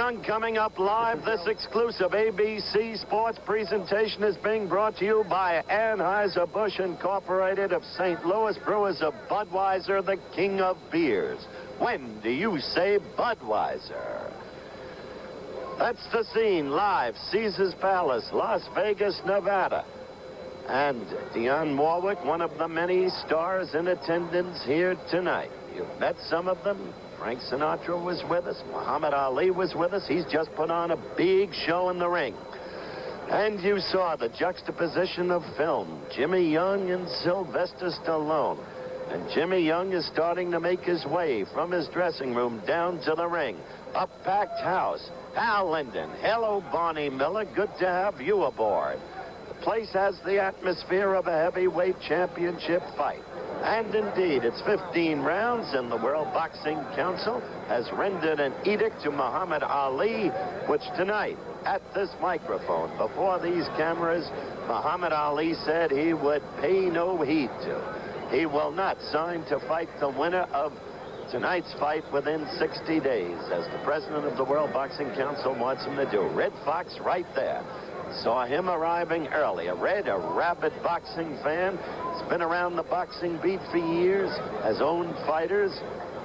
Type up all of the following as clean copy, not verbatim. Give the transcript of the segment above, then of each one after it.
Young coming up live. This exclusive ABC Sports presentation is being brought to you by Anheuser-Busch Incorporated of St. Louis, brewers of Budweiser, the king of beers. When do you say Budweiser? That's the scene live, Caesars Palace, Las Vegas, Nevada. And Dionne Warwick, one of the many stars in attendance here tonight. You've met some of them. Frank Sinatra was with us. Muhammad Ali was with us. He's just put on a big show in the ring. And you saw the juxtaposition of film. Jimmy Young and Sylvester Stallone. And Jimmy Young is starting to make his way from his dressing room down to the ring. A packed house. Al Linden. Hello, Barney Miller. Good to have you aboard. The place has the atmosphere of a heavyweight championship fight. And indeed, it's 15 rounds, and the World Boxing Council has rendered an edict to Muhammad Ali, which tonight, at this microphone, before these cameras, Muhammad Ali said he would pay no heed to. He will not sign to fight the winner of tonight's fight within 60 days, as the president of the World Boxing Council wants him to do. Red Fox right there. Saw him arriving earlier. Red, a rabid boxing fan. He's been around the boxing beat for years, has owned fighters,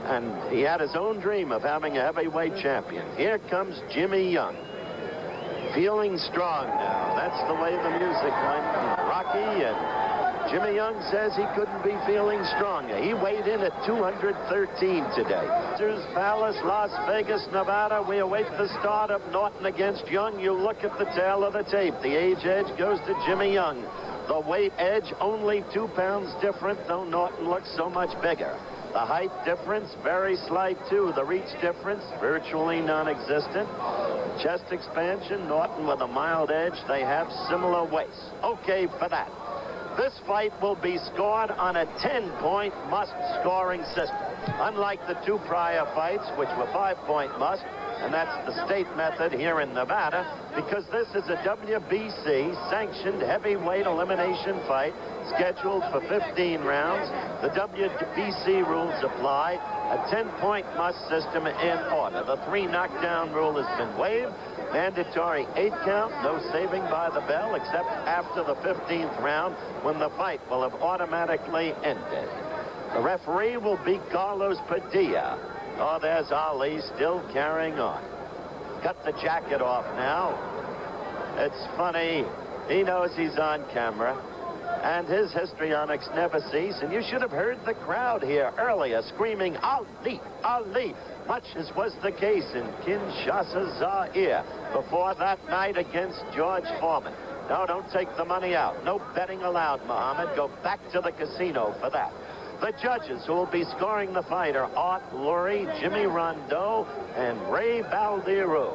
and he had his own dream of having a heavyweight champion. Here comes Jimmy Young. Feeling strong now. That's the way the music went. Rocky, and Jimmy Young says he couldn't be feeling stronger. He weighed in at 213 today. Caesars Palace, Las Vegas, Nevada. We await the start of Norton against Young. You look at the tail of the tape. The age edge goes to Jimmy Young. The weight edge only 2 pounds different, though Norton looks so much bigger. The height difference, very slight too. The reach difference, virtually non-existent. Chest expansion, Norton with a mild edge. They have similar waists. Okay for that. This fight will be scored on a 10-point must-scoring system. Unlike the 2 prior fights, which were 5-point must, and that's the state method here in Nevada, because this is a WBC-sanctioned heavyweight elimination fight scheduled for 15 rounds. The WBC rules apply. A 10-point must system in order. The 3 knockdown rule has been waived. Mandatory 8 count, no saving by the bell, except after the 15th round, when the fight will have automatically ended. The referee will be Carlos Padilla. Oh, there's Ali still carrying on. Cut the jacket off now. It's funny. He knows he's on camera. And his histrionics never cease. And you should have heard the crowd here earlier screaming, Ali, Ali, much as was the case in Kinshasa, Zaire, before that night against George Foreman. No, don't take the money out. No betting allowed, Muhammad. Go back to the casino for that. The judges who will be scoring the fight are Art Lurie, Jimmy Rondeau, and Ray Baldiru.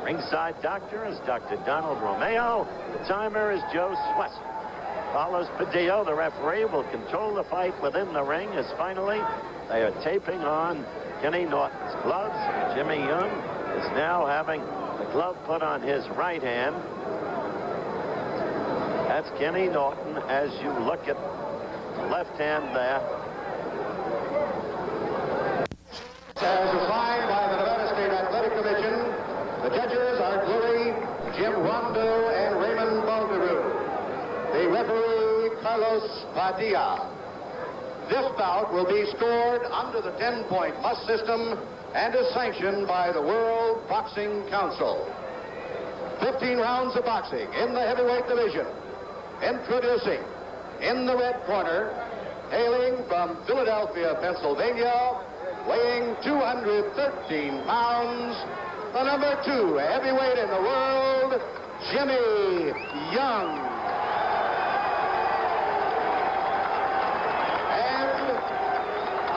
Ringside doctor is Dr. Donald Romeo. The timer is Joe Swesson. Carlos Padilla, the referee, will control the fight within the ring as finally they are taping on Kenny Norton's gloves. Jimmy Young is now having the glove put on his right hand. That's Kenny Norton as you look at the left hand there. As assigned by the Nevada State Athletic Commission, the judges are Lurie, Jim Rondeau, and Raymond Baldiru. The referee, Carlos Padilla. This bout will be scored under the 10-point must system and is sanctioned by the World Boxing Council. 15 rounds of boxing in the heavyweight division. Introducing, in the red corner, hailing from Philadelphia, Pennsylvania, weighing 213 pounds, the number 2 heavyweight in the world, Jimmy Young.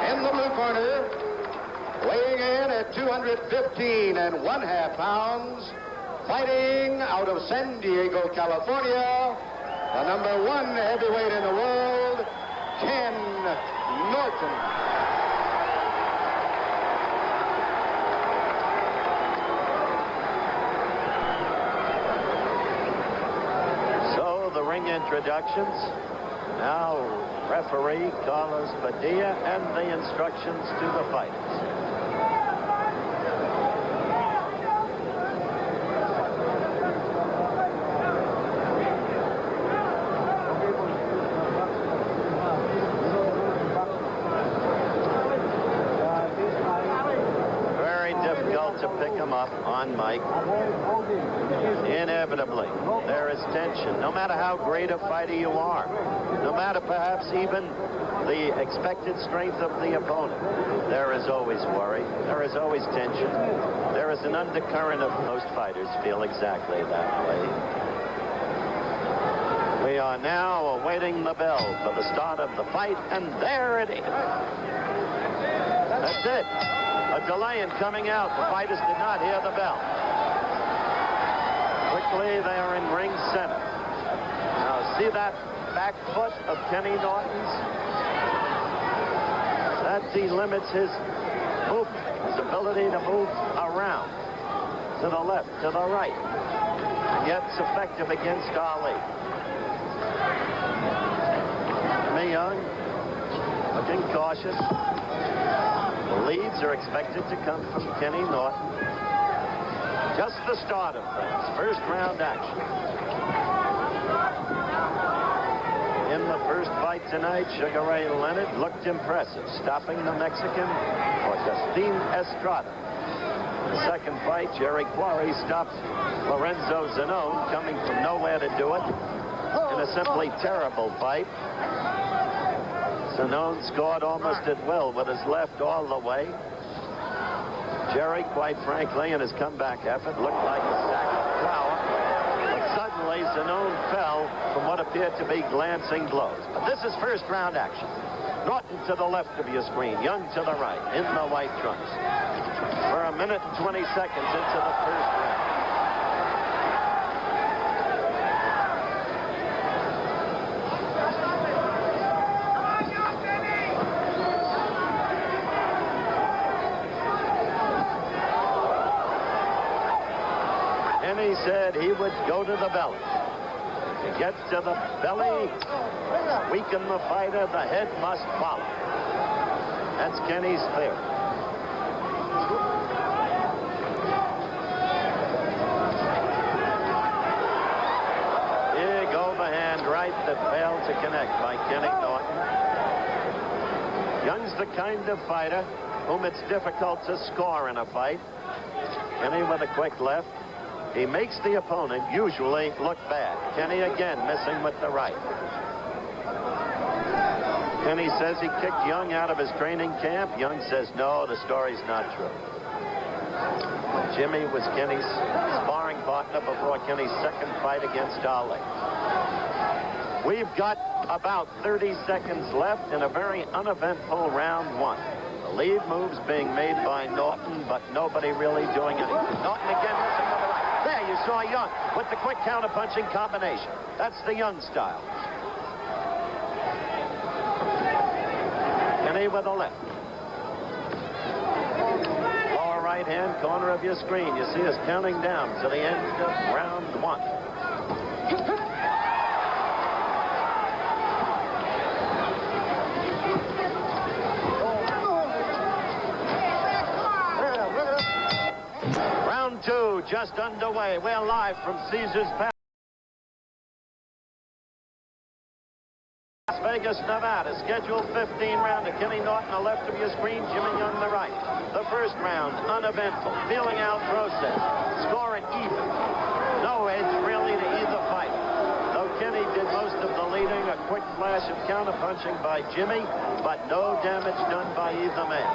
In the blue corner, weighing in at 215½ pounds, fighting out of San Diego, California, the number 1 heavyweight in the world, Ken Norton. So the ring introductions. Now referee Carlos Padilla and the instructions to the fighters. him up on Mike. Inevitably, there is tension. No matter how great a fighter you are, no matter perhaps even the expected strength of the opponent, there is always worry. There is always tension. There is an undercurrent of most fighters feel exactly that way. We are now awaiting the bell for the start of the fight, and there it is. That's it. A delay in coming out. The fighters did not hear the bell. Quickly, they are in ring center. Now, see that back foot of Kenny Norton's? That delimits his movement, his ability to move around, to the left, to the right. And yet it's effective against Ali. Jimmy Young looking cautious. The leads are expected to come from Kenny Norton. Just the start of things. First round action. In the first fight tonight, Sugar Ray Leonard looked impressive, stopping the Mexican, Augustin Estrada. The second fight, Jerry Quarry stopped Lorenzo Zanone, coming from nowhere to do it in a simply terrible fight. Zanone scored almost at will with his left all the way. Jerry, quite frankly, in his comeback effort, looked like a sack of flour. But suddenly, Zanone fell from what appeared to be glancing blows. But this is first round action. Norton to the left of your screen, Young to the right, in the white trunks. For a minute and 20 seconds into the first round. He said he would go to the belly. If he gets to the belly, weaken the fighter, the head must follow. That's Kenny's theory. Big overhand right that failed to connect by Kenny Norton. Young's the kind of fighter whom it's difficult to score in a fight. Kenny with a quick left. He makes the opponent usually look bad. Kenny again missing with the right. Kenny says he kicked Young out of his training camp. Young says, no, the story's not true. Jimmy was Kenny's sparring partner before Kenny's second fight against Ali. We've got about 30 seconds left in a very uneventful round one. The lead moves being made by Norton, but nobody really doing anything. Norton again missing with the right. There you saw Young with the quick counter-punching combination. That's the Young style. Kenny with a left. Lower right-hand corner of your screen. You see us counting down to the end of round one. Round two just underway. We're live from Caesars Palace, Las Vegas, Nevada. Scheduled 15 rounder. Kenny Norton, the left of your screen. Jimmy Young, the right. The first round, uneventful. Feeling out process. Scoring even. No edge really to either fight. Though Kenny did most of the leading, a quick flash of counterpunching by Jimmy, but no damage done by either man.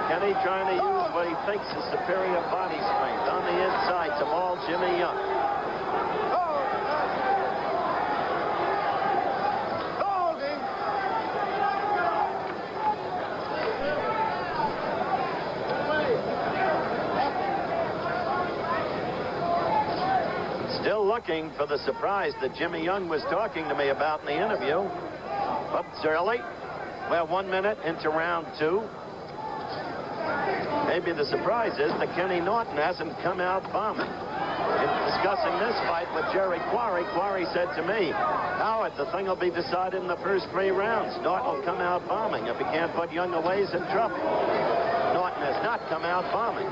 Kenny trying to use what he thinks is superior body strength on the inside to maul Jimmy Young. Still looking for the surprise that Jimmy Young was talking to me about in the interview. But it's early. We're 1 minute into round two. Maybe the surprise is that Kenny Norton hasn't come out bombing. In discussing this fight with Jerry Quarry, Quarry said to me, Howard, the thing will be decided in the first 3 rounds. Norton will come out bombing. If he can't put Young away, he's in trouble. Norton has not come out bombing.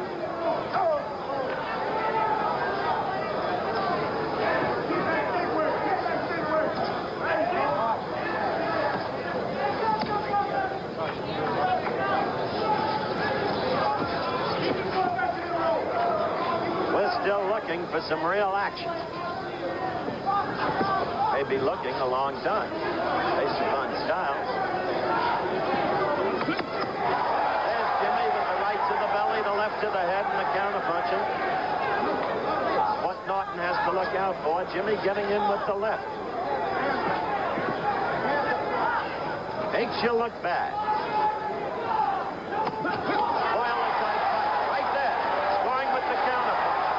looking for some real action. Maybe looking a long time, based upon styles. There's Jimmy with the right to the belly, the left to the head, and the counter-punching. What Norton has to look out for, Jimmy getting in with the left. Makes you look bad. Boyle a tight fight. Right there. Scoring with the counter-punch.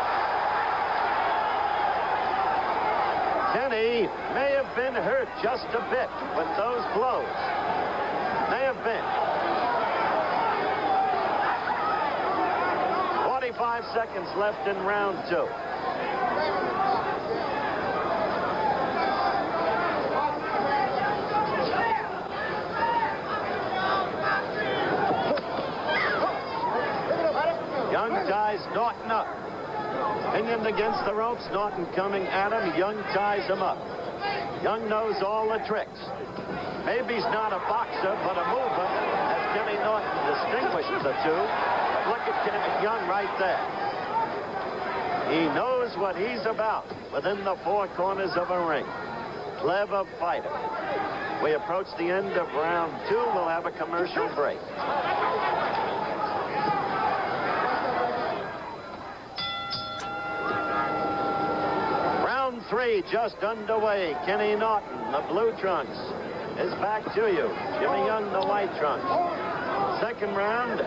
Kenny may have been hurt just a bit with those blows. May have been. 45 seconds left in round 2. Young ties Norton up. Pinioned against the ropes, Norton coming at him. Young ties him up. Young knows all the tricks. Maybe he's not a boxer, but a mover, as Kenny Norton distinguished the two. But look at Kenny Young right there. He knows what he's about within the four corners of a ring. Clever fighter. We approach the end of round 2. We'll have a commercial break. Round 3 just underway. Kenny Norton, the blue trunks, is back to you. Jimmy Young, the white trunks. Second round,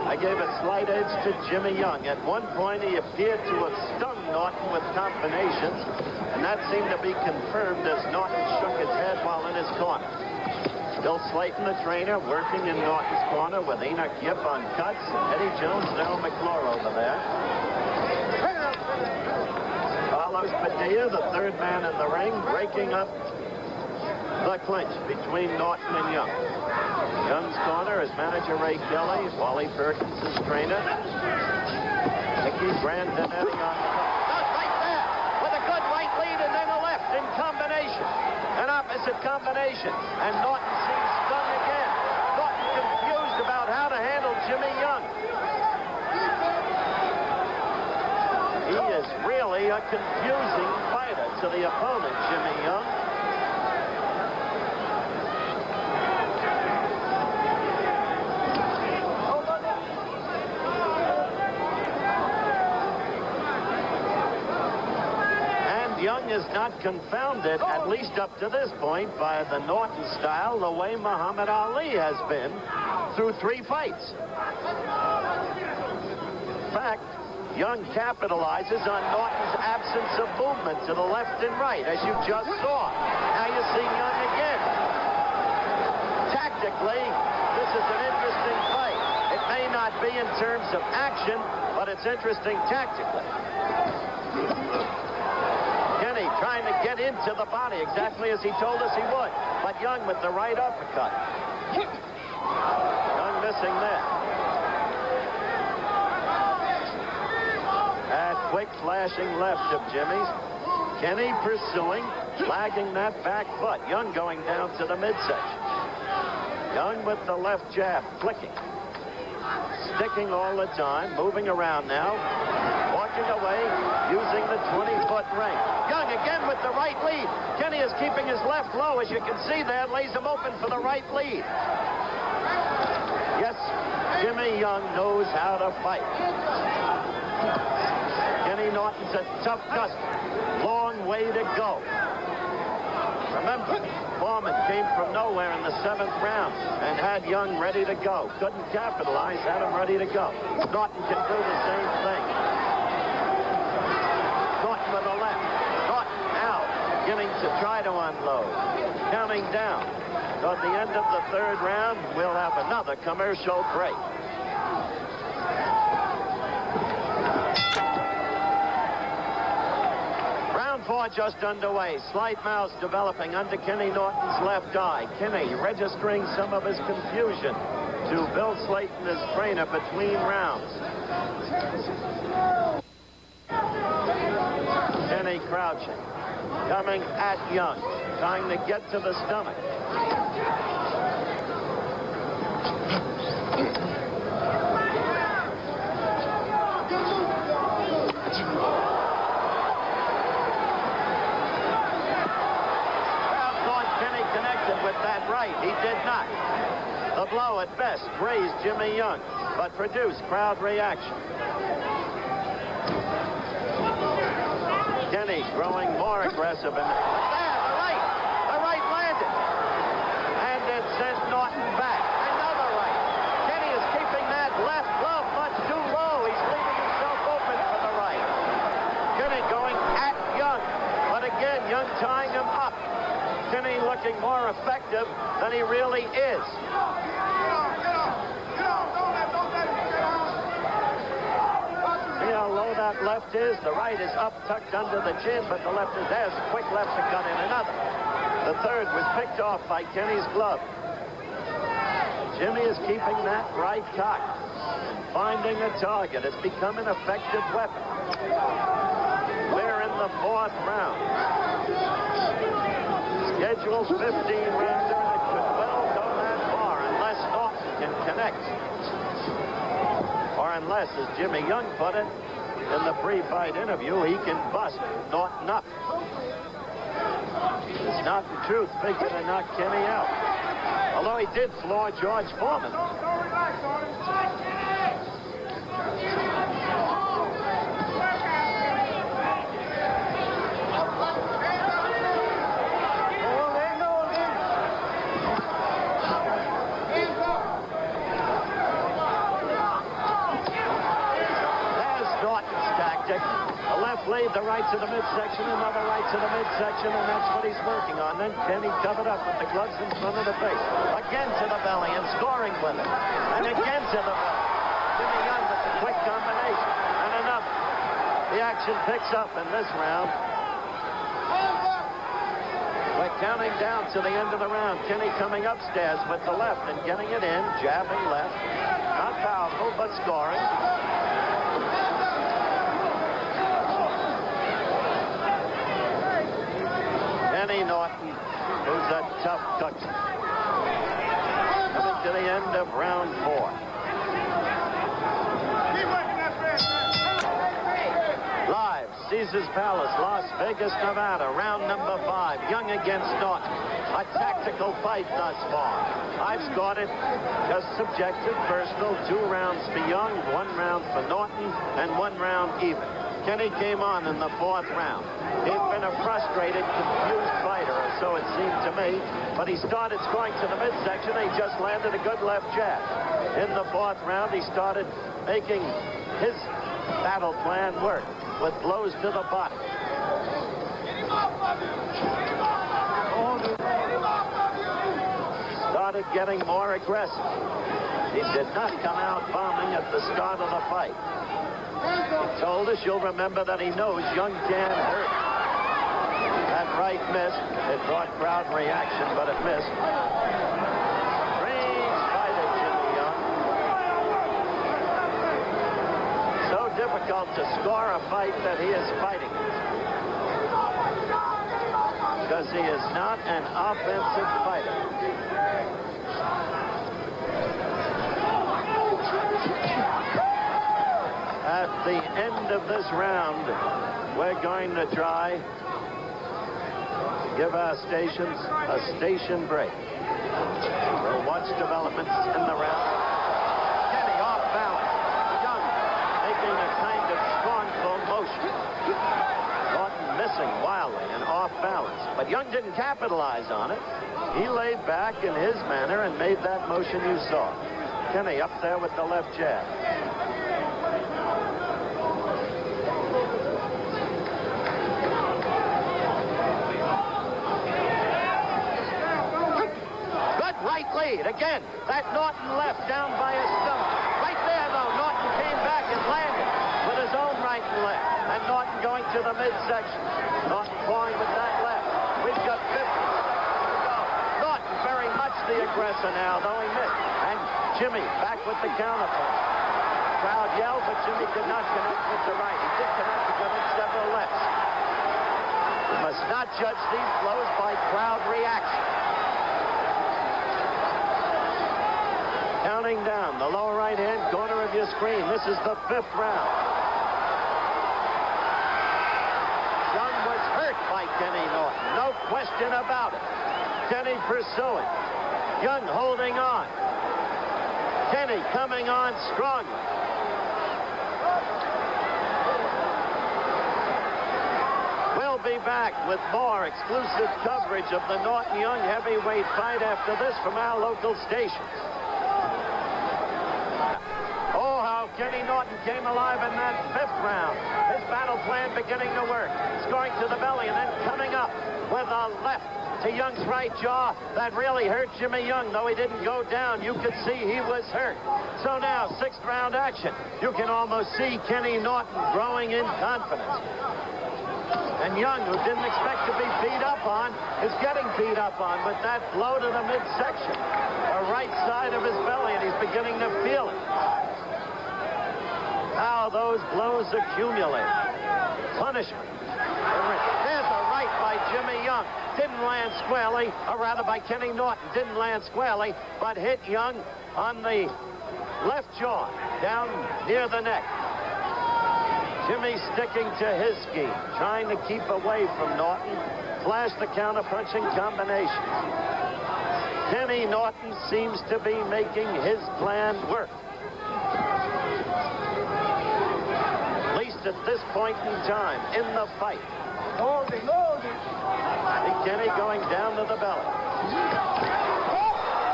I gave a slight edge to Jimmy Young. At one point, he appeared to have stung Norton with combinations, and that seemed to be confirmed as Norton shook his head while in his corner. Bill Slayton, the trainer, working in Norton's corner with Enoch Yip on cuts, Eddie Jones and Earl McClure over there. Carlos Padilla, the third man in the ring, breaking up the clinch between Norton and Young. Young's corner is manager Ray Kelly, Wally Perkins, his trainer. Nicky Grandinetti on the top. Right there with a good right lead and then a left in combination. An opposite combination. And Norton seems stung again. Norton confused about how to handle Jimmy Young. He is really a confusing fighter to the opponent, Jimmy Young. Young is not confounded, at least up to this point, by the Norton style, the way Muhammad Ali has been through 3 fights. In fact, Young capitalizes on Norton's absence of movement to the left and right, as you just saw. Now you see Young again. Tactically, this is an interesting fight. It may not be in terms of action, but it's interesting tactically. Kenny trying to get into the body exactly as he told us he would. But Young with the right uppercut. Young missing there. That quick flashing left of Jimmy's. Kenny pursuing, flagging that back foot. Young going down to the midsection. Young with the left jab, flicking. Sticking all the time, moving around now. Walking away, using the 20-foot ring. Young again with the right lead. Kenny is keeping his left low, as you can see there, lays him open for the right lead. Yes, Jimmy Young knows how to fight. Kenny Norton's a tough customer. Long way to go. Remember, Foreman came from nowhere in the 7th round and had Young ready to go. Couldn't capitalize, had him ready to go. Norton can do the same thing. Norton with the left. Norton now beginning to try to unload. Counting down. So at the end of the 3rd round, we'll have another commercial break. Round 4 just underway. Slight mouse developing under Kenny Norton's left eye. Kenny registering some of his confusion to Bill Slayton, his trainer, between rounds. Kenny crouching, coming at Young, trying to get to the stomach. not. The blow at best grazed Jimmy Young, but produced crowd reaction. Kenny growing more aggressive. And there, the right landed. And it sent Norton back. Another right. Kenny is keeping that left glove much too low. He's leaving himself open for the right. Kenny going at Young. But again, Young tying him up. Kenny looking more effective than he really is. See how low that left is? The right is up, tucked under the chin, but the left is there's a quick left to cut in another. The third was picked off by Kenny's glove. Jimmy is keeping that right cocked. Finding a target. It's become an effective weapon. We're in the fourth round. Scheduled 15 rounder, and it could well go that far unless Norton can connect. Or unless, as Jimmy Young put it in the pre-fight interview, he can bust Norton up. It's not in truth bigger to knock Kenny out. Although he did floor George Foreman. Lead the right to the midsection, another right to the midsection, and that's what he's working on. Then Kenny covered up with the gloves in front of the face. Again to the belly and scoring with it. And again to the belly. Jimmy Young with the quick combination. And enough. The action picks up in this round. We're counting down to the end of the round. Kenny coming upstairs with the left and getting it in. Jabbing left. Not powerful, but scoring. Kenny Norton, who's a tough cookie. Coming to the end of round 4. Live, Caesars Palace, Las Vegas, Nevada, round number 5. Young against Norton. A tactical fight thus far. I've scored it just subjective, personal. 2 rounds for Young, 1 round for Norton, and 1 round even. Kenny came on in the 4th round. He'd been a frustrated, confused fighter, or so it seemed to me, but he started scoring to the midsection, and he just landed a good left jab. In the 4th round, he started making his battle plan work with blows to the body. Started getting more aggressive. He did not come out bombing at the start of the fight. He told us, you'll remember, that he knows Young can hurt. That right missed. It brought crowd reaction, but it missed. Strange fighter, Jimmy Young. So difficult to score a fight that he is fighting. Because he is not an offensive fighter. At the end of this round, we're going to try to give our stations a station break. We'll watch developments in the round. Kenny off balance. Young making a kind of scornful motion. Norton missing wildly and off balance. But Young didn't capitalize on it. He laid back in his manner and made that motion you saw. Kenny up there with the left jab. Lead. Again, that Norton left down by his stomach. Right there, though, Norton came back and landed with his own right and left. And Norton going to the midsection. Norton falling with that left. We've got 50 to go. Norton very much the aggressor now, though he missed. And Jimmy back with the counterpunch. Crowd yelled, but Jimmy could not connect with the right. He did connect to get in several lefts. You must not judge these blows by crowd reaction. Counting down the lower right-hand corner of your screen. This is the 5th round. Young was hurt by Kenny Norton. No question about it. Kenny pursuing. Young holding on. Kenny coming on strongly. We'll be back with more exclusive coverage of the Norton Young heavyweight fight after this from our local stations. Oh, how Kenny Norton came alive in that 5th round. His battle plan beginning to work. Scoring to the belly and then coming up with a left to Young's right jaw. That really hurt Jimmy Young, though he didn't go down. You could see he was hurt. So now, 6th round action. You can almost see Kenny Norton growing in confidence. And Young, who didn't expect to be beat up on, is getting beat up on with that blow to the midsection, the right side of his belly, and he's beginning to feel it. How those blows accumulate. Punishment. There's a right by Jimmy Young. Didn't land squarely, or rather by Kenny Norton. Didn't land squarely, but hit Young on the left jaw, down near the neck. Jimmy sticking to his scheme, trying to keep away from Norton. Flash the counter-punching combinations. Kenny Norton seems to be making his plan work. At least at this point in time in the fight. See Kenny going down to the belly.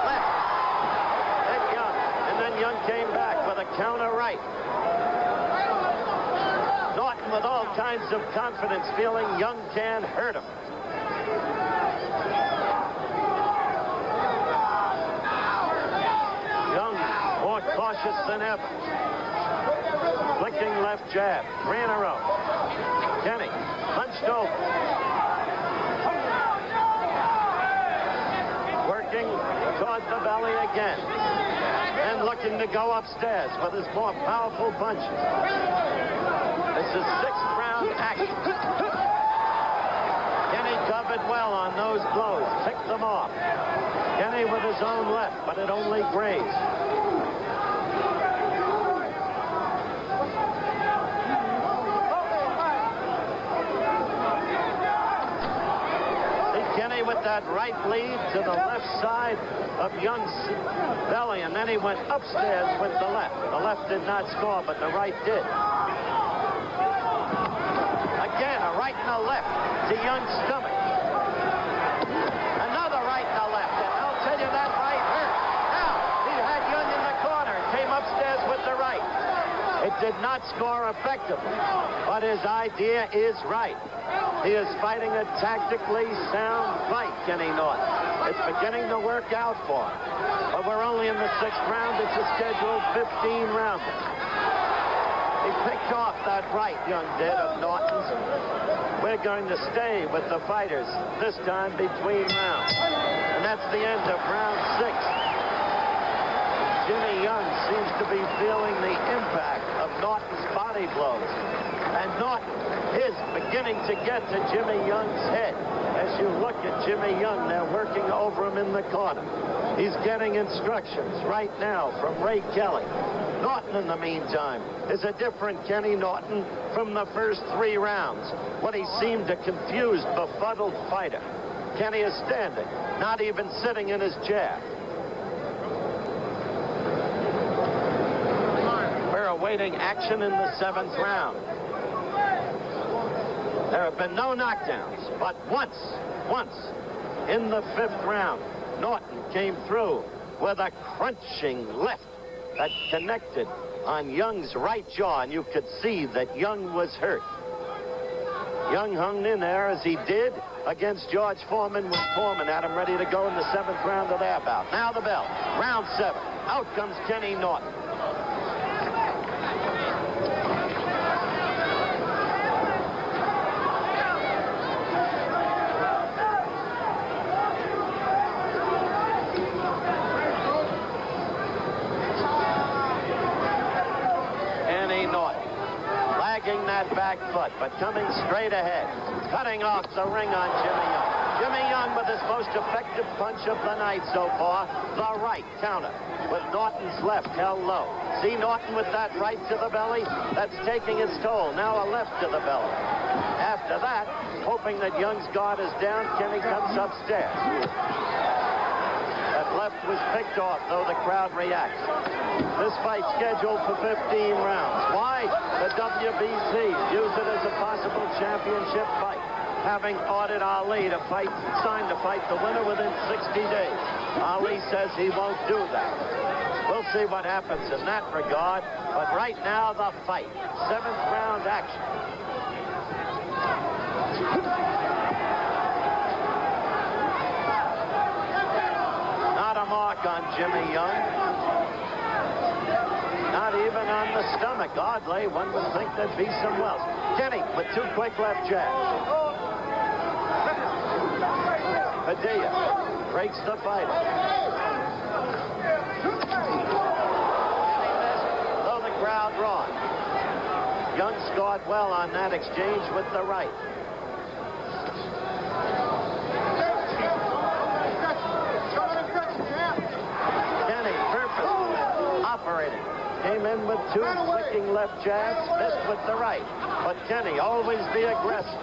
Left. Hit Young. And then Young came back with a counter right. Norton with all kinds of confidence, feeling Young can hurt him. Young more cautious than ever. Flicking left jab. 3 in a row. Kenny punched over. Working toward the belly again. And looking to go upstairs with his more powerful punches. This is 6th round action. Kenny covered well on those blows. Picked them off. Kenny with his own left, but it only grazed. With that right lead to the left side of Young's belly, and then he went upstairs with the left. The left did not score, but the right did. Again, a right and a left to Young's stomach. Another right and a left, and I'll tell you that right hurt. Now, he had Young in the corner, came upstairs with the right. It did not score effectively, but his idea is right. He is fighting a tactically sound fight, Kenny Norton. It's beginning to work out for him. But we're only in the 6th round. It's a scheduled 15-rounder. He picked off that right, Young did, of Norton's. We're going to stay with the fighters, this time between rounds. And that's the end of round 6. Jimmy Young seems to be feeling the impact of Norton's body blows. And Norton is beginning to get to Jimmy Young's head. As you look at Jimmy Young, they're working over him in the corner. He's getting instructions right now from Ray Kelly. Norton, in the meantime, is a different Kenny Norton from the first 3 rounds, when he seemed a confused, befuddled fighter. Kenny is standing, not even sitting in his chair. We're awaiting action in the 7th round. There have been no knockdowns, but once in the 5th round, Norton came through with a crunching left that connected on Young's right jaw, and you could see that Young was hurt. Young hung in there as he did against George Foreman, with Foreman had him ready to go in the 7th round of their bout. Now the bell, round 7. Out comes Kenny Norton. That back foot, but coming straight ahead, cutting off the ring on Jimmy Young. Jimmy Young with his most effective punch of the night so far, the right counter, with Norton's left held low. See Norton with that right to the belly? That's taking its toll. Now a left to the belly. After that, hoping that Young's guard is down, Kenny comes upstairs. That left was picked off, though the crowd reacts. This fight scheduled for 15 rounds. Why? The WBC views it as a possible championship fight, having ordered Ali to sign to fight the winner within 60 days. Ali says he won't do that. We'll see what happens in that regard. But right now, the fight. 7th round action. Not a mark on Jimmy Young. Not even on the stomach. Oddly, one would think there'd be some welts. Kenny with 2 quick left jabs. Padilla breaks the fight. Though the crowd roared. Young scored well on that exchange with the right. Kenny purposely operating. Came in with 2 flicking left jabs, missed with the right. But Kenny always be aggressive.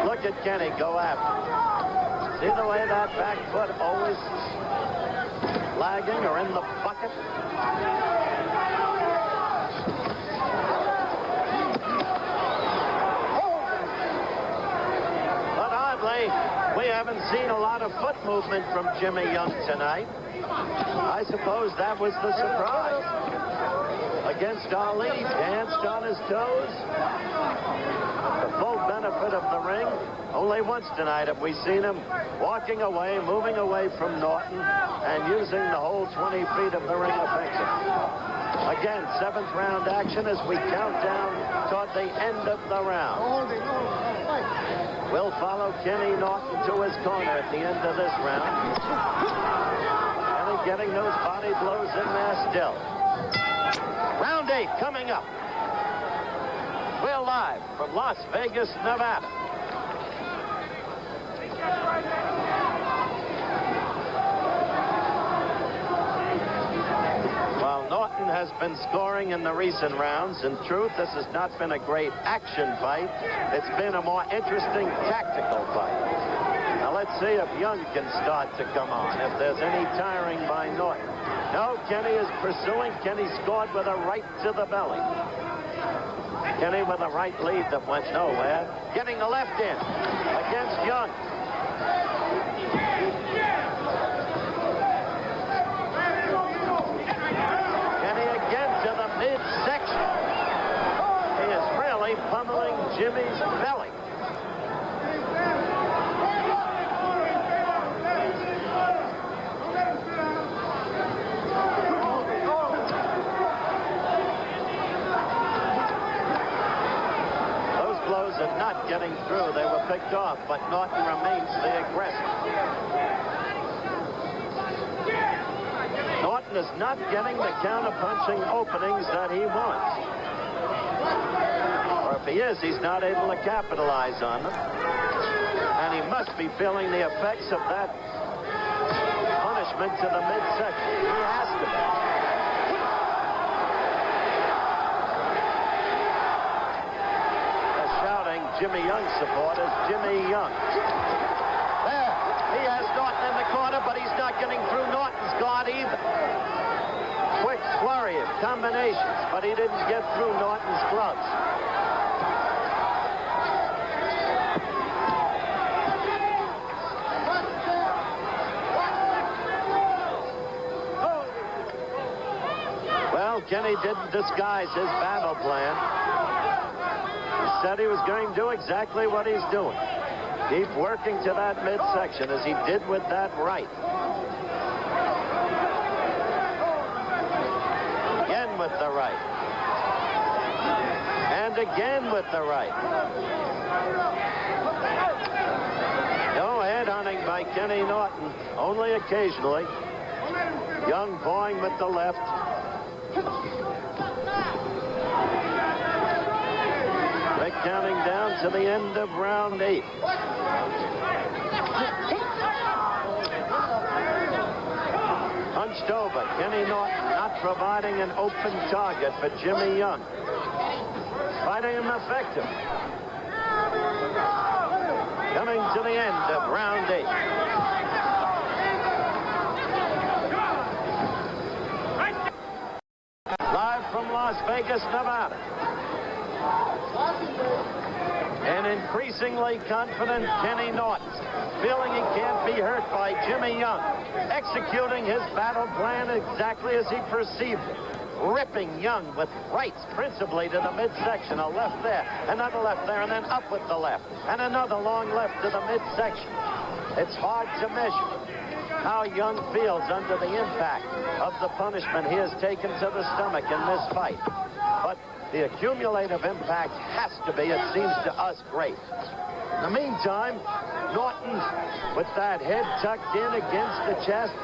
Look at Kenny go after. See the way that back foot always lagging or in the bucket? But oddly, we haven't seen a lot of foot movement from Jimmy Young tonight. I suppose that was the surprise. Against Ali, danced on his toes. The full benefit of the ring. Only once tonight have we seen him walking away, moving away from Norton, and using the whole 20 feet of the ring effectively. Again, 7th round action as we count down toward the end of the round. We'll follow Kenny Norton to his corner at the end of this round. Kenny getting those body blows in there still. Round 8 coming up. We're live from Las Vegas, Nevada. While Norton has been scoring in the recent rounds, in truth, this has not been a great action fight. It's been a more interesting tactical fight. Now let's see if Young can start to come on, if there's any tiring by Norton. No, Kenny is pursuing. Kenny scored with a right to the belly. Kenny with a right lead that went nowhere. Getting the left in against Young. Kenny again to the midsection. He is really pummeling Jimmy's belly. Are not getting through. They were picked off, but Norton remains the aggressor. Norton is not getting the counter-punching openings that he wants. Or if he is, he's not able to capitalize on them. And he must be feeling the effects of that punishment to the midsection. He has to be. Jimmy Young supporters, Jimmy Young. There, he has Norton in the corner, but he's not getting through Norton's guard either. Quick flurry of combinations, but he didn't get through Norton's gloves. Well, Kenny didn't disguise his battle plan. Said he was going to do exactly what he's doing. Keep working to that midsection as he did with that right. Again with the right. And again with the right. No head-hunting by Kenny Norton, only occasionally. Young going with the left. Counting down to the end of round 8. Hunched over, Kenny Norton not providing an open target for Jimmy Young. fighting him effective. Coming to the end of round 8. Live from Las Vegas, Nevada. An increasingly confident Kenny Norton, feeling he can't be hurt by Jimmy Young, executing his battle plan exactly as he perceived it. Ripping Young with rights, principally to the midsection. A left there, another left there, and then up with the left. And another long left to the midsection. It's hard to measure how Young feels under the impact of the punishment he has taken to the stomach in this fight. But the accumulative impact has to be, it seems to us, great. In the meantime, Norton, with that head tucked in against the chest,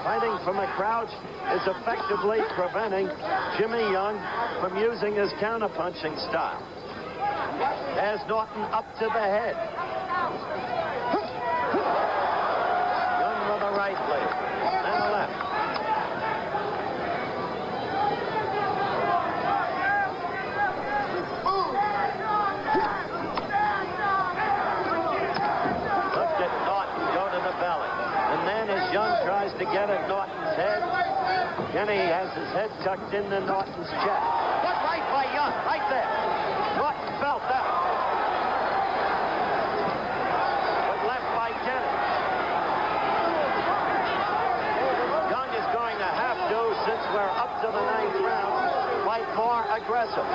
fighting from a crouch, is effectively preventing Jimmy Young from using his counterpunching style. There's Norton up to the head. Young with a right leg, and a left. Look at Norton go to the belly. And then as Young tries to get at Norton's head, Kenny has his head tucked into Norton's chest. Good right by Young, right there. Norton felt that. But left by Kenny. Young is going to have to, since we're up to the 9th round, fight more aggressive.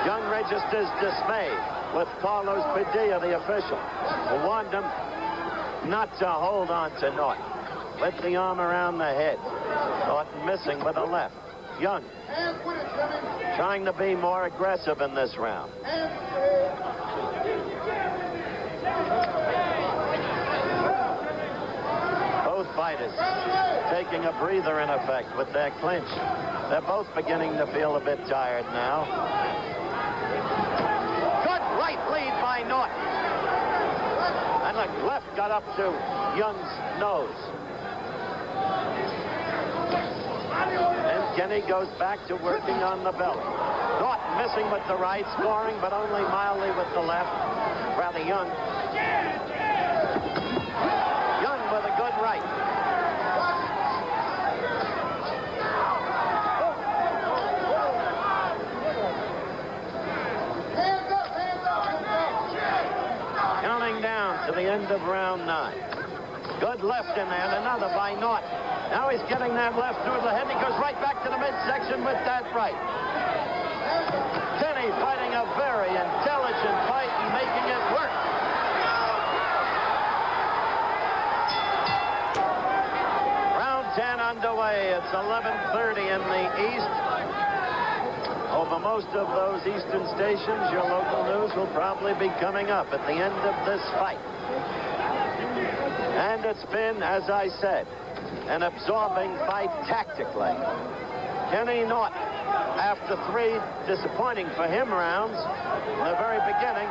Young registers dismay with Carlos Padilla, the official, who warned him not to hold on to Norton. With the arm around the head. Norton missing with a left. Young trying to be more aggressive in this round. Both fighters taking a breather in effect with their clinch. They're both beginning to feel a bit tired now. Good right lead by Norton. And the left got up to Young's nose. And Kenny goes back to working on the belly. Norton missing with the right, scoring, but only mildly with the left. Rather Young. Young with a good right. Counting down to the end of round 9. Good left in there, and another by Norton. Now he's getting that left through the head, and he goes right back to the midsection with that right. Kenny fighting a very intelligent fight and making it work. Round 10 underway. It's 11:30 in the East. Over most of those Eastern stations, your local news will probably be coming up at the end of this fight. And it's been, as I said, an absorbing fight tactically. Kenny Norton, after 3 disappointing for him rounds in the very beginning,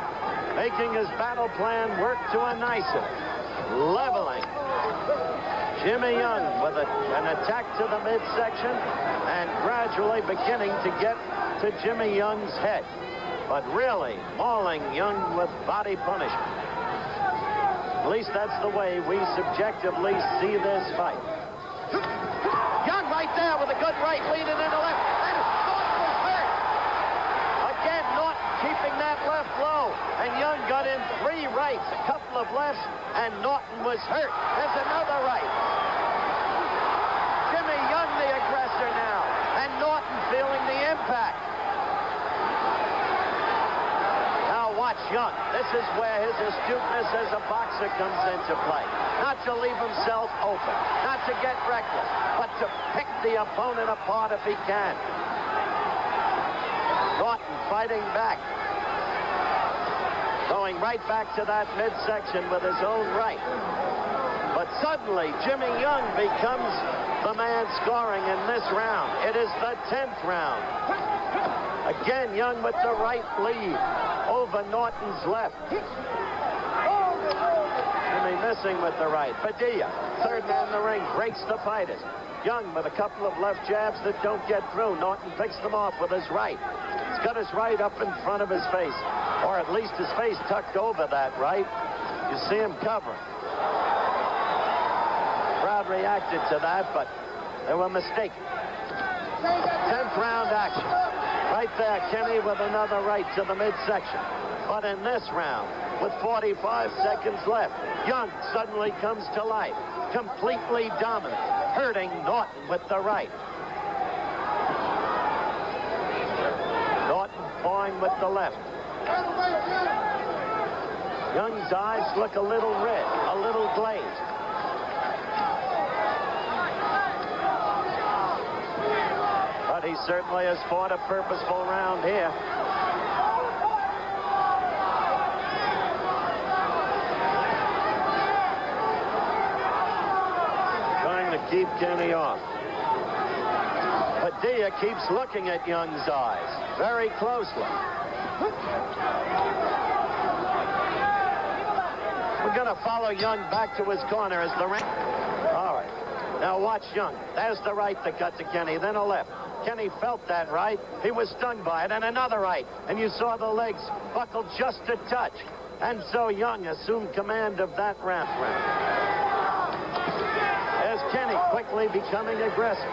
making his battle plan work to a nicety, leveling Jimmy Young with an attack to the midsection and gradually beginning to get to Jimmy Young's head, but really mauling Young with body punishment. At least that's the way we subjectively see this fight. Young right there with a good right lead and then a left. And Norton was hurt. Again, Norton keeping that left low. And Young got in 3 rights, a couple of lefts, and Norton was hurt. There's another right. Jimmy Young the aggressor now. And Norton feeling the impact. Watch Young. This is where his astuteness as a boxer comes into play. Not to leave himself open, not to get reckless, but to pick the opponent apart if he can. Norton fighting back. Going right back to that midsection with his own right. But suddenly, Jimmy Young becomes the man scoring in this round. It is the 10th round. Again, Young with the right lead over Norton's left. Jimmy missing with the right. Padilla, third man in the ring, breaks the fighters. Young with a couple of left jabs that don't get through. Norton picks them off with his right. It's got his right up in front of his face, or at least his face tucked over that right. You see him covering. Crowd reacted to that, but they were mistaken. 10th round action. Right there, Kenny with another right to the midsection. But in this round, with 45 seconds left, Young suddenly comes to life. Completely dominant, hurting Norton with the right. Norton pawing with the left. Young's eyes look a little red, a little glazed. But he certainly has fought a purposeful round here. Trying to keep Kenny off. Padilla keeps looking at Young's eyes very closely. We're going to follow Young back to his corner as the ring. All right. Now watch Young. There's the right that got to Kenny, then a left. Kenny felt that right. He was stung by it, and another right. And you saw the legs buckle just a touch. And so Young assumed command of that round. There's Kenny quickly becoming aggressive.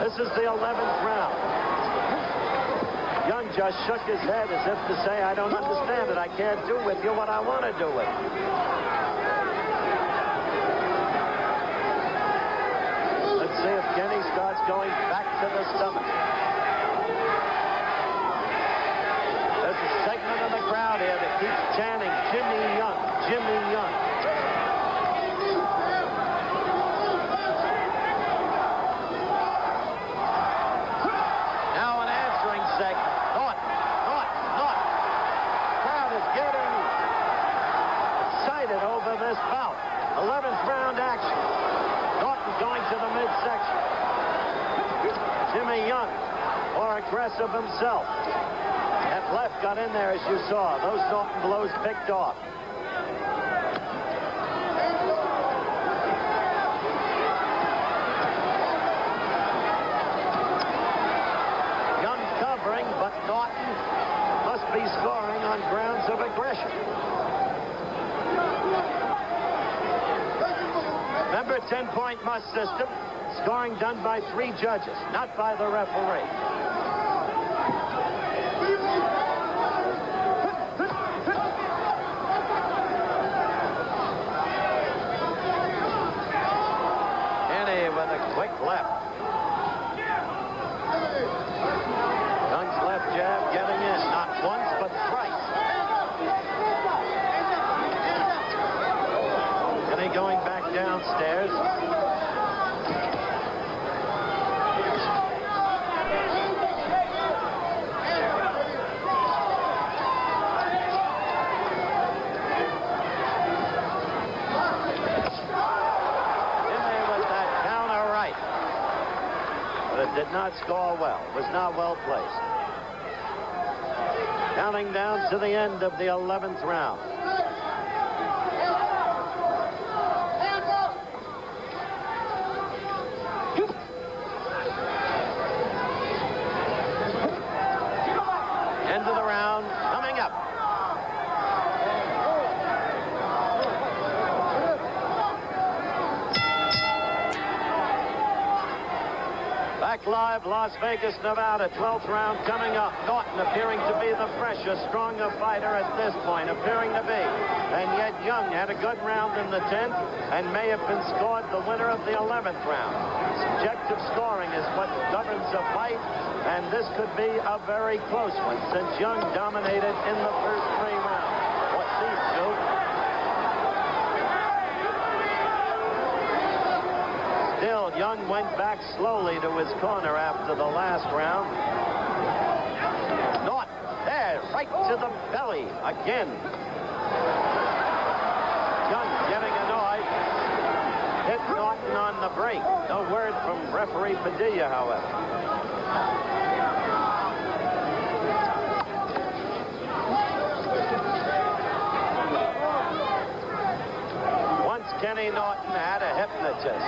This is the 11th round. Young just shook his head as if to say, I don't understand it. I can't do with you what I want to do with you. Let's see if Kenny starts going back to the stomach. There's a segment of the crowd here that keeps chanting, Jimmy Young, Jimmy Young. This bout. 11th round action. Norton going to the midsection. Jimmy Young, more aggressive himself. That left got in there, as you saw. Those Norton blows picked off. Young covering, but Norton must be scoring on grounds of aggression. Remember, 10-point must system. Scoring done by 3 judges, not by the referee. Kenny with a quick left. Young's left jab getting in, not once, but thrice. Kenny going back downstairs. Did not score well. Was not well placed. Counting down to the end of the 11th round. End of the round coming up. Back live, Las Vegas, Nevada, 12th round coming up. Norton appearing to be the fresher, stronger fighter at this point, appearing to be. And yet Young had a good round in the 10th and may have been scored the winner of the 11th round. Subjective scoring is what governs a fight, and this could be a very close one since Young dominated in the first 3 rounds. What's these two? Still, Young went back slowly to his corner after the last round. Norton, there, right to the belly again. Young the break. No word from referee Padilla, however. Once Kenny Norton had a hypnotist.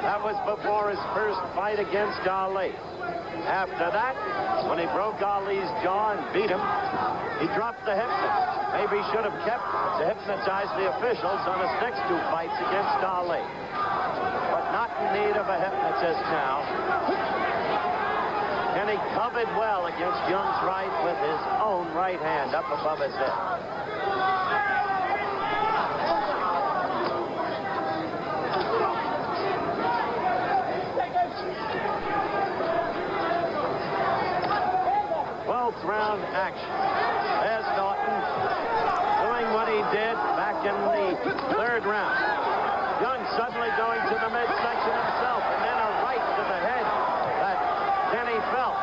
That was before his first fight against Ali. After that, when he broke Ali's jaw and beat him, he dropped the hypnotist. Maybe he should have kept to hypnotize the officials on his next 2 fights against Ali. But not in need of a hypnotist now. Kenny covered well against Young's right with his own right hand up above his head. 12th round action. There's Norton doing what he did back in the 3rd round. Young suddenly going to the midsection himself, and then a right to the head that Kenny felt.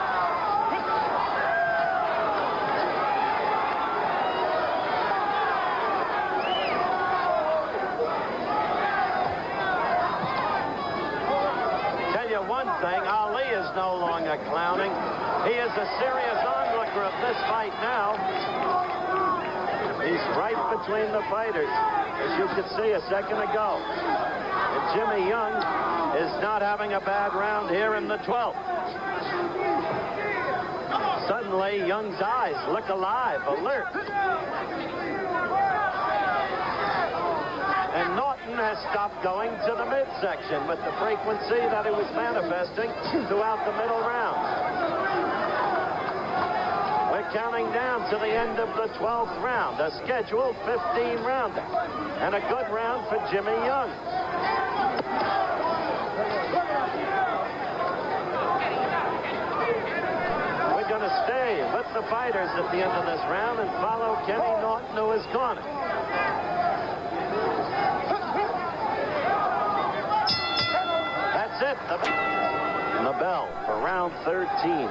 Tell you one thing, Ali is no longer clowning. He is a serious onlooker of this fight now. He's right between the fighters, as you could see a second ago. And Jimmy Young is not having a bad round here in the 12th. Suddenly, Young's eyes look alive, alert. And Norton has stopped going to the midsection with the frequency that he was manifesting throughout the middle round. Counting down to the end of the 12th round, a scheduled 15-rounder, and a good round for Jimmy Young. We're going to stay with the fighters at the end of this round and follow Kenny Norton to his corner. That's it. The bell for round 13.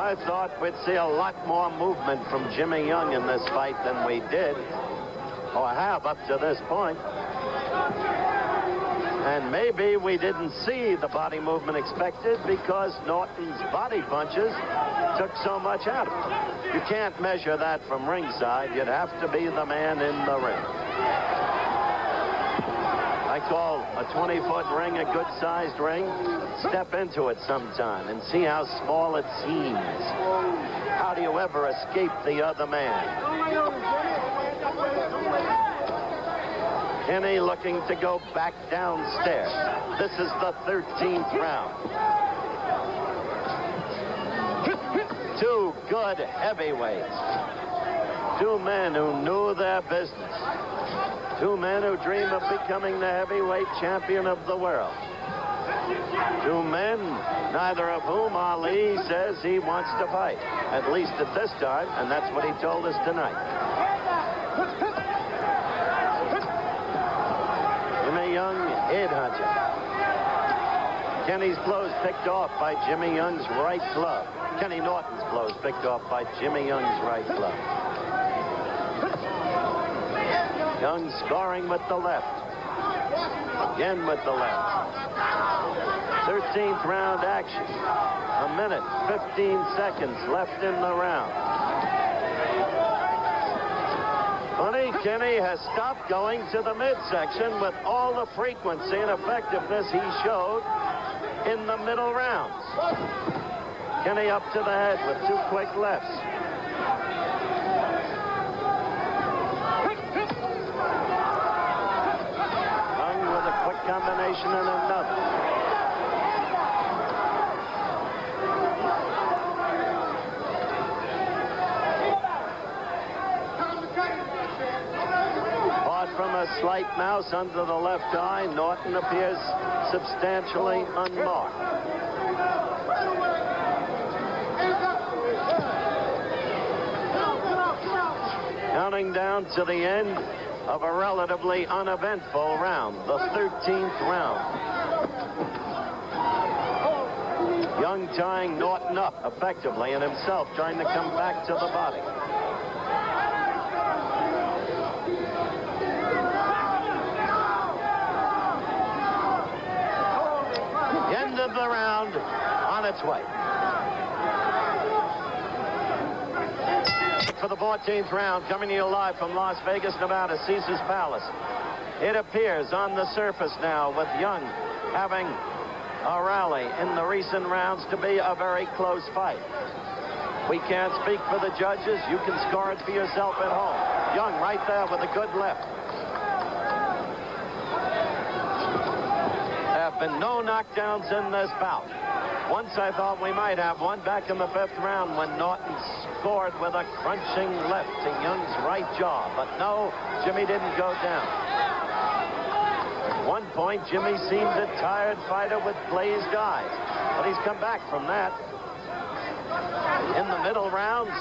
I thought we'd see a lot more movement from Jimmy Young in this fight than we did, or have up to this point. And maybe we didn't see the body movement expected because Norton's body punches took so much out of him. You can't measure that from ringside. You'd have to be the man in the ring. I call a 20-foot ring a good-sized ring. Step into it sometime and see how small it seems. How do you ever escape the other man? Kenny looking to go back downstairs. This is the 13th round. 2 good heavyweights. 2 men who knew their business. 2 men who dream of becoming the heavyweight champion of the world. 2 men, neither of whom Ali says he wants to fight. At least at this time, and that's what he told us tonight. Jimmy Young, headhunter. Kenny's blows picked off by Jimmy Young's right glove. Kenny Norton's blows picked off by Jimmy Young's right glove. Young scoring with the left. Again with the left. 13th round action. 1 minute, 15 seconds left in the round. Funny, Kenny has stopped going to the midsection with all the frequency and effectiveness he showed in the middle rounds. Kenny up to the head with 2 quick lefts. Combination and another. Apart from a slight mouse under the left eye, Norton appears substantially unmarked. Counting down to the end of a relatively uneventful round, the 13th round. Young tying Norton up effectively and himself trying to come back to the body. End of the round on its way. For the 14th round, coming to you live from Las Vegas, Nevada, Caesars Palace. It appears on the surface now with Young having a rally in the recent rounds to be a very close fight. We can't speak for the judges. You can score it for yourself at home. Young right there with a good left. There have been no knockdowns in this bout. Once I thought we might have one back in the 5th round when Norton scored with a crunching left to Young's right jaw. But no, Jimmy didn't go down. At one point, Jimmy seemed a tired fighter with glazed eyes. But he's come back from that. In the middle rounds,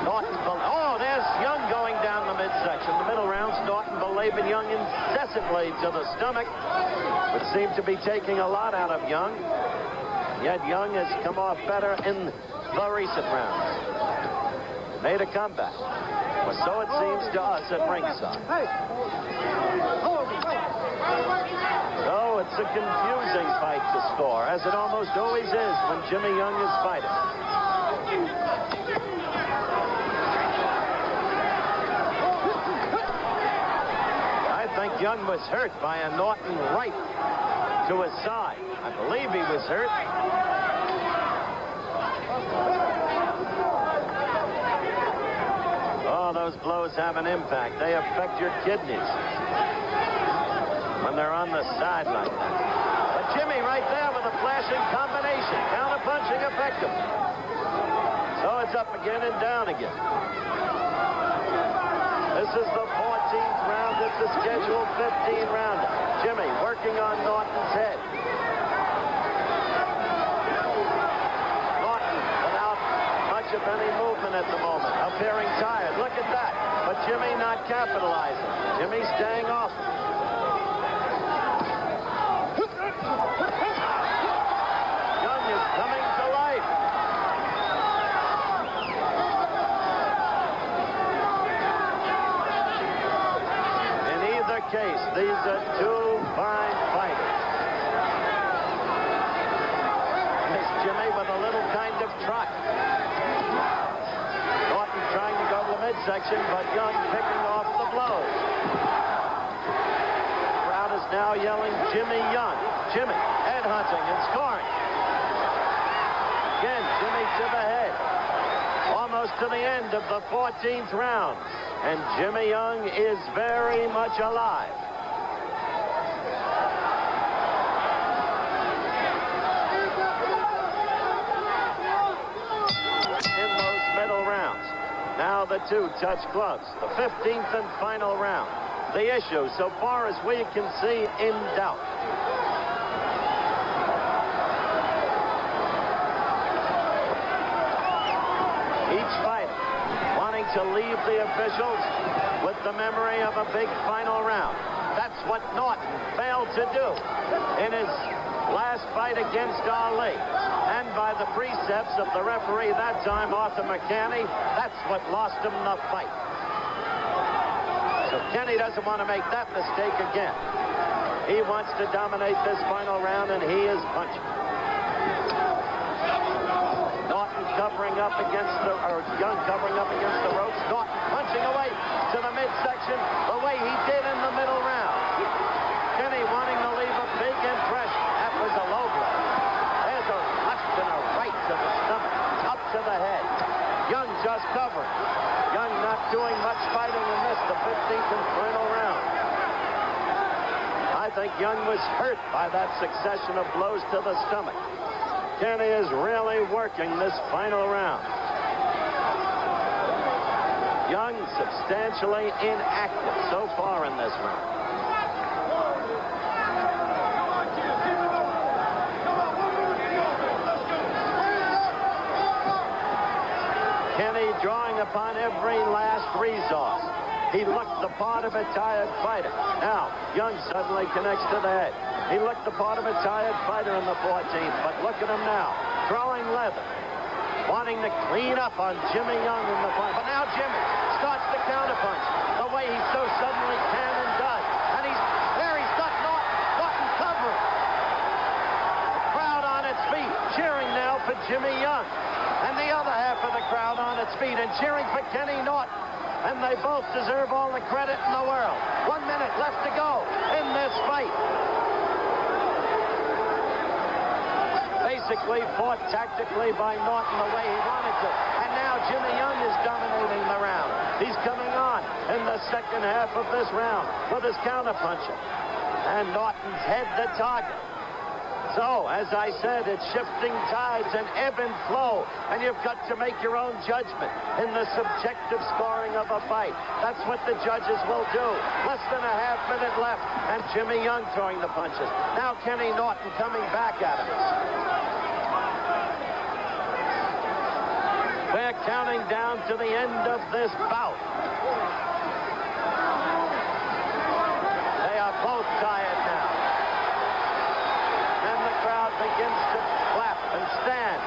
Norton... Oh, there's Young going down the midsection. The middle rounds, Norton belaboured Young incessantly to the stomach, which seemed to be taking a lot out of Young. Yet Young has come off better in the recent rounds. Made a comeback. Or so it seems to us at ringside. So it's a confusing fight to score, as it almost always is when Jimmy Young is fighting. I think Young was hurt by a Norton right to his side. I believe he was hurt. Oh, those blows have an impact. They affect your kidneys when they're on the side like that. But Jimmy right there with a flashing combination. Counter-punching effective. So it's up again and down again. This is the 14th round. It's a scheduled 15-rounder. Jimmy working on Norton's head. Norton without much of any movement at the moment. Appearing tired. Look at that. But Jimmy not capitalizing. Jimmy staying off. Young is coming to life. In either case, these are two fine fighters. There's Jimmy with a little kind of trot. Norton trying to go to the midsection, but Young picking off the blows. The crowd is now yelling, Jimmy Young. Jimmy headhunting and scoring. Again, Jimmy to the head. Almost to the end of the 14th round. And Jimmy Young is very much alive. In those middle rounds. Now the two touch gloves. The 15th and final round. The issue, so far as we can see, in doubt. Each fighter wanting to leave the officials with the memory of a big final round. That's what Norton failed to do in his last fight against Ali. And by the precepts of the referee that time, Arthur McCanny, that's what lost him the fight. So Kenny doesn't want to make that mistake again. He wants to dominate this final round, and he is punching. Norton covering up against the, or Young covering up against the ropes. Norton punching away to the midsection the way he did in the middle round. Kenny wanting to leave a big impression. That was a low blow. There's a left and a right to the stomach, up to the head. Young just covering. Young not doing much fighting in this, the 15th and final round. I think Young was hurt by that succession of blows to the stomach. Kenny is really working this final round. Young substantially inactive so far in this round. Kenny drawing upon every last resource. He looked the part of a tired fighter. Now, Young suddenly connects to the head. He looked the part of a tired fighter in the 14th, but look at him now, throwing leather, wanting to clean up on Jimmy Young in the fight. But now Jimmy starts to counterpunch the way he so suddenly can and does. And he's got Norton covering. The crowd on its feet, cheering now for Jimmy Young. And the other half of the crowd on its feet and cheering for Kenny Norton. And they both deserve all the credit in the world. 1 minute left to go in this fight. Basically fought tactically by Norton the way he wanted to. And now Jimmy Young is dominating the round. He's coming on in the second half of this round with his counterpuncher. And Norton's head the target. So, as I said, it's shifting tides and ebb and flow, and you've got to make your own judgment in the subjective scoring of a fight. That's what the judges will do. Less than a half minute left, and Jimmy Young throwing the punches. Now Kenny Norton coming back at him. We're counting down to the end of this bout. They are both tired now. Begins to clap and stand,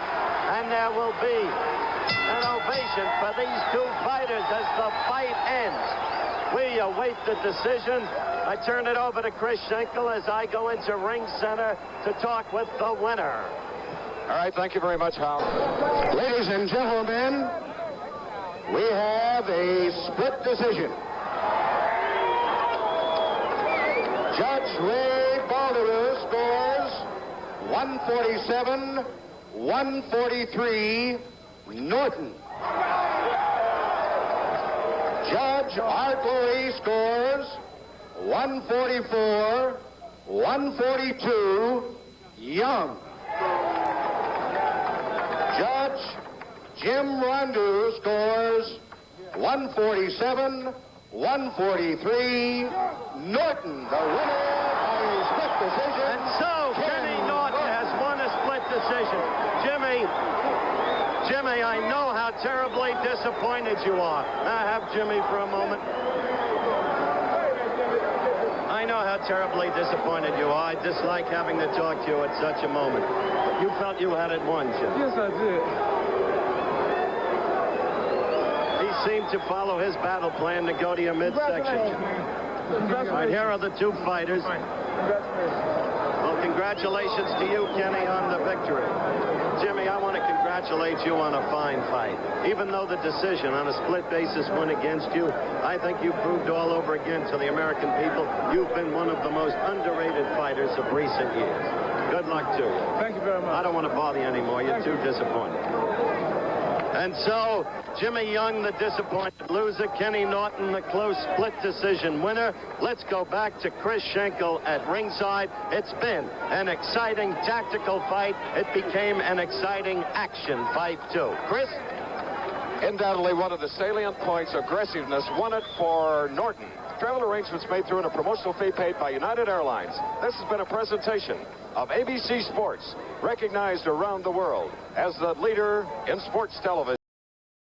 and there will be an ovation for these two fighters as the fight ends. We await the decision. I turn it over to Chris Schenkel as I go into Ring Center to talk with the winner. All right, thank you very much, Hal. Ladies and gentlemen, we have a split decision. Judge Ray Balderus scores 147-143 Norton. Judge Art Louis scores 144-142 Young. Judge Jim Rondeau scores 147-143 Norton, the winner by a split decision. And so Kenny Norton has won a split decision. Jimmy, I know how terribly disappointed you are. Now have Jimmy for a moment. I know how terribly disappointed you are. I dislike having to talk to you at such a moment. You felt you had it won, Jim. Yes, I did. He seemed to follow his battle plan to go to your midsection. All right, here are the two fighters. Well, congratulations to you, Kenny, on the victory. Jimmy, I want to congratulate you on a fine fight. Even though the decision on a split basis went against you, I think you proved all over again to the American people you've been one of the most underrated fighters of recent years. Good luck to you. Thank you very much. I don't want to bother you anymore. You're too disappointed. And so, Jimmy Young, the disappointed loser. Kenny Norton, the close split decision winner. Let's go back to Chris Schenkel at ringside. It's been an exciting tactical fight. It became an exciting action fight, too. Chris? Undoubtedly one of the salient points, aggressiveness, won it for Norton. Travel arrangements made through a promotional fee paid by United Airlines. This has been a presentation of ABC Sports, recognized around the world as the leader in sports television.